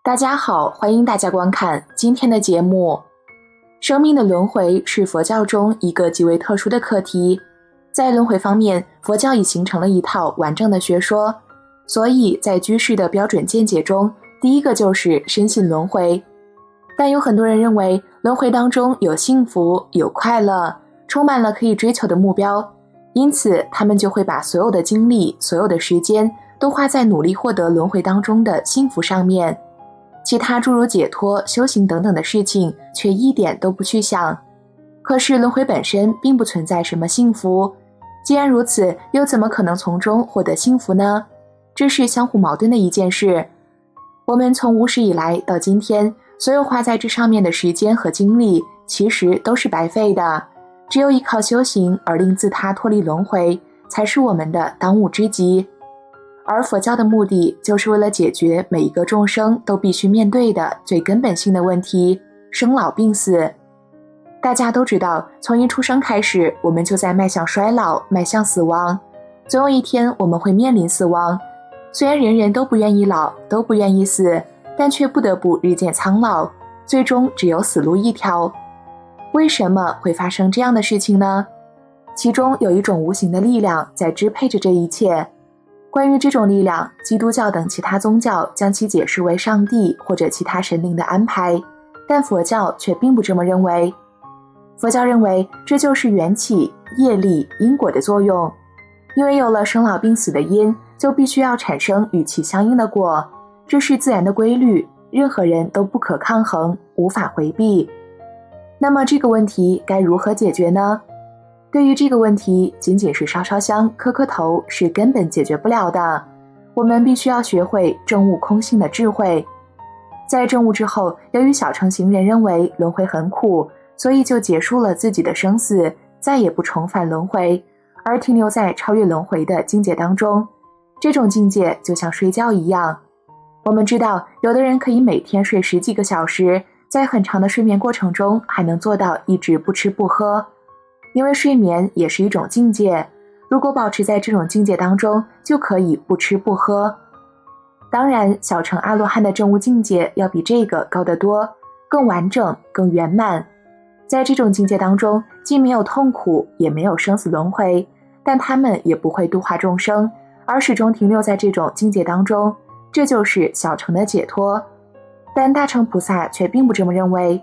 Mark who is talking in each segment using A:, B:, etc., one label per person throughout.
A: 大家好，欢迎大家观看今天的节目。生命的轮回是佛教中一个极为特殊的课题，在轮回方面，佛教已形成了一套完整的学说，所以在居士的标准见解中，第一个就是深信轮回。但有很多人认为轮回当中有幸福、有快乐，充满了可以追求的目标，因此他们就会把所有的精力、所有的时间都花在努力获得轮回当中的幸福上面。其他诸如解脱、修行等等的事情却一点都不去想。可是轮回本身并不存在什么幸福，既然如此，又怎么可能从中获得幸福呢？这是相互矛盾的一件事。我们从无始以来到今天，所有花在这上面的时间和精力其实都是白费的，只有依靠修行而令自他脱离轮回，才是我们的当务之急。而佛教的目的就是为了解决每一个众生都必须面对的最根本性的问题：生老病死。大家都知道，从一出生开始，我们就在迈向衰老，迈向死亡。总有一天我们会面临死亡。虽然人人都不愿意老，都不愿意死，但却不得不日渐苍老，最终只有死路一条。为什么会发生这样的事情呢？其中有一种无形的力量在支配着这一切。关于这种力量，基督教等其他宗教将其解释为上帝或者其他神灵的安排，但佛教却并不这么认为。佛教认为这就是缘起、业力、因果的作用，因为有了生老病死的因，就必须要产生与其相应的果，这是自然的规律，任何人都不可抗衡，无法回避。那么这个问题该如何解决呢？对于这个问题，仅仅是烧烧香、磕磕头是根本解决不了的。我们必须要学会证悟空性的智慧。在证悟之后，由于小乘行人认为轮回很苦，所以就结束了自己的生死，再也不重返轮回，而停留在超越轮回的境界当中。这种境界就像睡觉一样。我们知道，有的人可以每天睡10几个小时，在很长的睡眠过程中还能做到一直不吃不喝。因为睡眠也是一种境界，如果保持在这种境界当中，就可以不吃不喝。当然，小乘阿罗汉的证悟境界要比这个高得多，更完整、更圆满。在这种境界当中，既没有痛苦，也没有生死轮回，但他们也不会度化众生，而始终停留在这种境界当中，这就是小乘的解脱。但大乘菩萨却并不这么认为。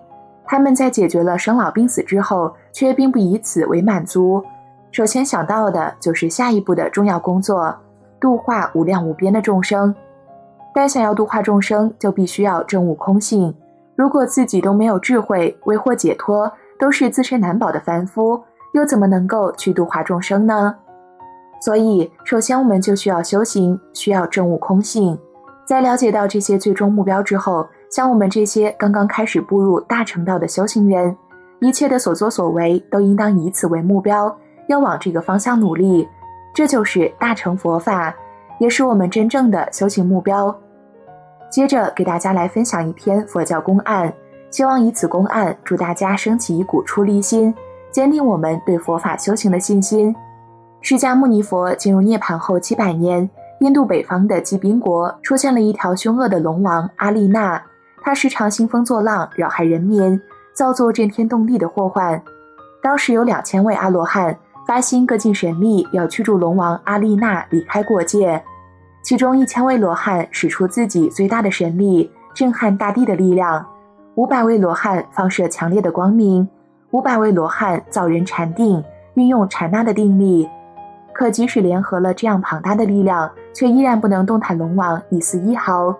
A: 他们在解决了生老病死之后，却并不以此为满足。首先想到的就是下一步的重要工作，度化无量无边的众生。但想要度化众生，就必须要证悟空性。如果自己都没有智慧，为获解脱都是自身难保的凡夫，又怎么能够去度化众生呢？所以，首先我们就需要修行，需要证悟空性。在了解到这些最终目标之后，像我们这些刚刚开始步入大乘道的修行人，一切的所作所为都应当以此为目标，要往这个方向努力。这就是大乘佛法，也是我们真正的修行目标。接着给大家来分享一篇佛教公案，希望以此公案助大家升起一股出离心，坚定我们对佛法修行的信心。释迦牟尼佛进入涅槃后700年，印度北方的吉宾国出现了一条凶恶的龙王阿丽娜，他时常兴风作浪，扰害人民，造作震天动地的祸患。当时有2000位阿罗汉发心各尽神力，要驱逐龙王阿丽娜离开过界。其中1000位罗汉使出自己最大的神力，震撼大地的力量；500位罗汉放射强烈的光明；500位罗汉造人禅定，运用禅那的定力。可即使联合了这样庞大的力量，却依然不能动弹龙王一丝一毫。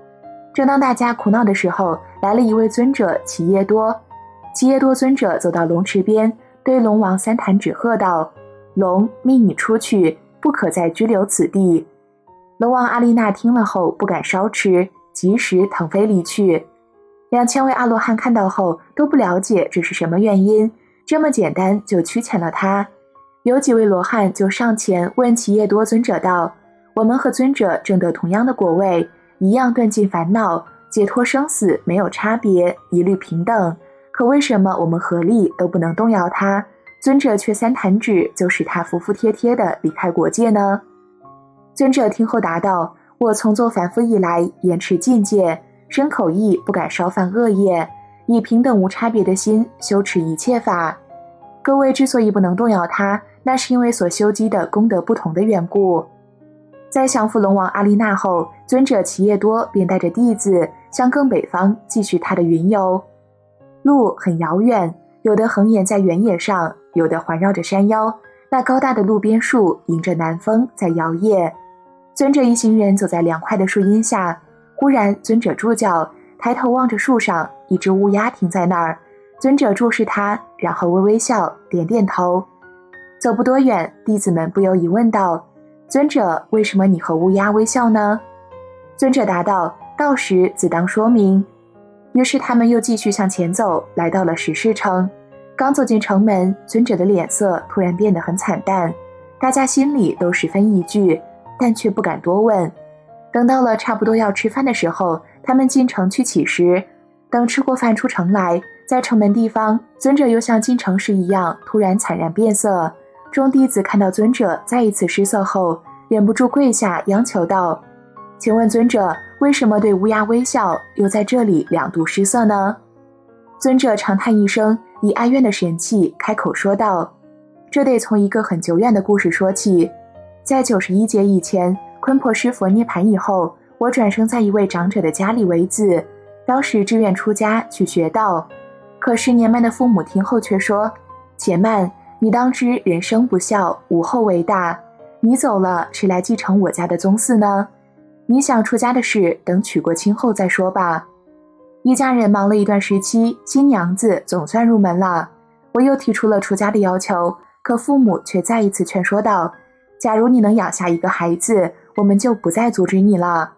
A: 正当大家苦恼的时候，来了一位尊者齐耶多。齐耶多尊者走到龙池边，对龙王3弹指喝道：“龙，命你出去，不可再居留此地。”龙王阿丽娜听了后不敢稍迟，及时腾飞离去。2000位阿罗汉看到后都不了解这是什么原因，这么简单就驱遣了他。有几位罗汉就上前问齐耶多尊者道：“我们和尊者证得同样的果位，一样断尽烦恼，解脱生死没有差别，一律平等，可为什么我们合力都不能动摇他，尊者却3弹指就使他服服帖帖地离开国界呢？”尊者听后答道：“我从做凡夫以来，严持禁戒，身口意不敢稍犯恶业，以平等无差别的心修持一切法。各位之所以不能动摇他，那是因为所修积的功德不同的缘故。在降服龙王阿丽娜后，尊者齐叶多便带着弟子向更北方继续他的云游。路很遥远，有的横延在原野上，有的环绕着山腰，那高大的路边树迎着南风在摇曳。尊者一行人走在凉快的树荫下，忽然尊者住脚，抬头望着树上，一只乌鸦停在那儿。尊者注视它，然后微微笑，点点头。走不多远，弟子们不由疑问道：尊者，为什么你和乌鸦微笑呢？尊者答道：到时自当说明。于是他们又继续向前走，来到了石室城。刚走进城门，尊者的脸色突然变得很惨淡，大家心里都十分疑惧，但却不敢多问。等到了差不多要吃饭的时候，他们进城去乞食。等吃过饭出城来，在城门地方，尊者又像进城时一样突然惨然变色。众弟子看到尊者再一次失色后，忍不住跪下央求道：请问尊者，为什么对乌鸦微笑，又在这里两度失色呢？尊者长叹一声，以哀怨的神气开口说道：这得从一个很久远的故事说起。在91劫以前，昆婆师佛涅槃以后，我转生在一位长者的家里为子，当时志愿出家去学道。可是年迈的父母听后却说：且慢，你当知人生不孝，无后为大，你走了，谁来继承我家的宗嗣呢？你想出家的事，等娶过亲后再说吧。一家人忙了一段时期，新娘子总算入门了。我又提出了出家的要求，可父母却再一次劝说道：假如你能养下一个孩子，我们就不再阻止你了。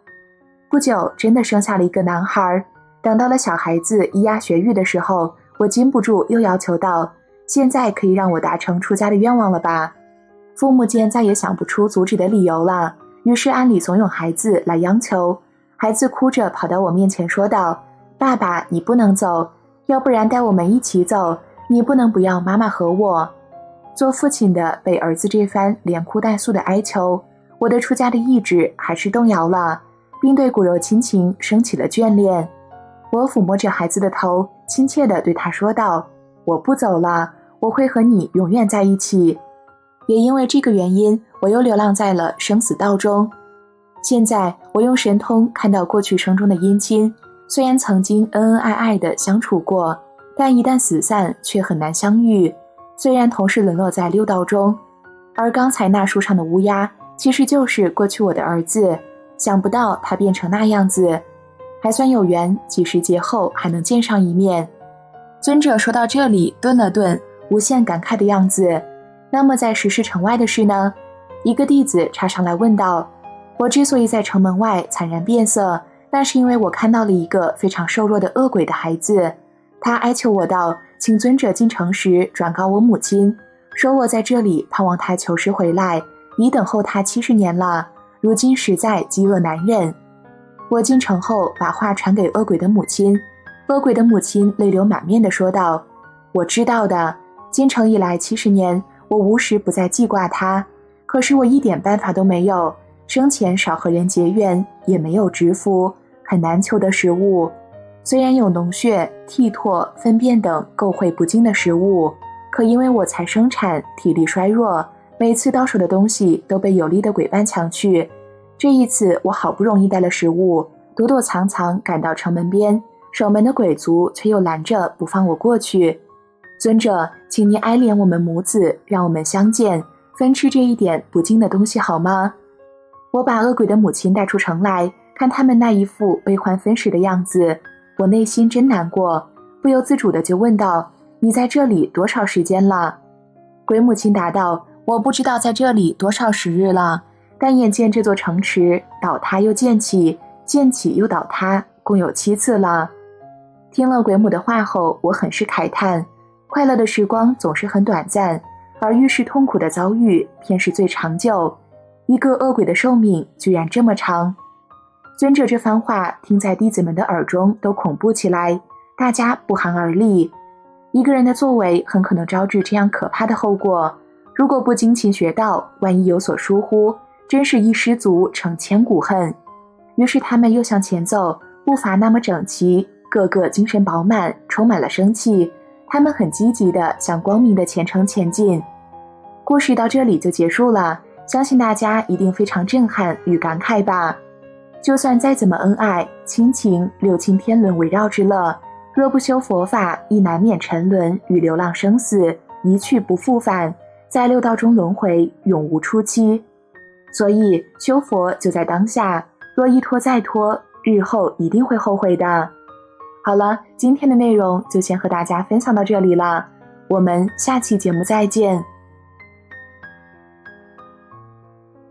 A: 不久，真的生下了一个男孩。等到了小孩子咿呀学语的时候，我禁不住又要求道：现在可以让我达成出家的愿望了吧？父母见再也想不出阻止的理由了，于是按理怂恿孩子来央求。孩子哭着跑到我面前说道：爸爸，你不能走，要不然带我们一起走，你不能不要妈妈和我。做父亲的被儿子这番连哭带诉的哀求，我的出家的意志还是动摇了，并对骨肉亲情生起了眷恋。我抚摸着孩子的头，亲切地对他说道：我不走了，我会和你永远在一起。也因为这个原因，我又流浪在了生死道中。现在我用神通看到过去生中的姻亲，虽然曾经恩恩爱爱地相处过，但一旦死散却很难相遇。虽然同是沦落在六道中，而刚才那树上的乌鸦其实就是过去我的儿子，想不到他变成那样子，还算有缘，几十劫后还能见上一面。尊者说到这里顿了顿，无限感慨的样子。那么在石室城外的事呢？一个弟子插上来问道：我之所以在城门外惨然变色，那是因为我看到了一个非常瘦弱的恶鬼的孩子。他哀求我道：请尊者进城时转告我母亲，说我在这里盼望他求时回来，已等候他70年了，如今实在饥饿难忍。我进城后把话传给恶鬼的母亲，恶鬼的母亲泪流满面地说道：我知道的，进城以来70年，我无时不在记挂他，可是我一点办法都没有，生前少和人结缘，也没有植福，很难求得食物。虽然有脓血、涕唾、粪便等垢秽不净的食物，可因为我才生产，体力衰弱，每次到手的东西都被有力的鬼伴抢去。这一次我好不容易带了食物，躲躲藏藏赶到城门边，守门的鬼族却又拦着不放我过去。尊者，请您哀怜我们母子，让我们相见，分吃这一点不净的东西好吗？我把恶鬼的母亲带出城来，看他们那一副悲欢分食的样子，我内心真难过，不由自主的就问道：你在这里多少时间了？鬼母亲答道：我不知道在这里多少时日了，但眼见这座城池倒塌又建起，建起又倒塌，共有7次了。听了鬼母的话后，我很是慨叹，快乐的时光总是很短暂，而遇事痛苦的遭遇偏是最长久。一个恶鬼的寿命居然这么长。尊者这番话听在弟子们的耳中都恐怖起来，大家不寒而栗。一个人的作为很可能招致这样可怕的后果，如果不精勤学道，万一有所疏忽，真是一失足成千古恨。于是他们又向前走，步伐那么整齐，个个精神饱满，充满了生气。他们很积极地向光明的前程前进。故事到这里就结束了，相信大家一定非常震撼与感慨吧。就算再怎么恩爱，亲情六亲天伦围绕之乐，若不修佛法，亦难免沉沦与流浪生死，一去不复返，在六道中轮回，永无出期。所以修佛就在当下，若一拖再拖，日后一定会后悔的。好了，今天的内容就先和大家分享到这里了，我们下期节目再见。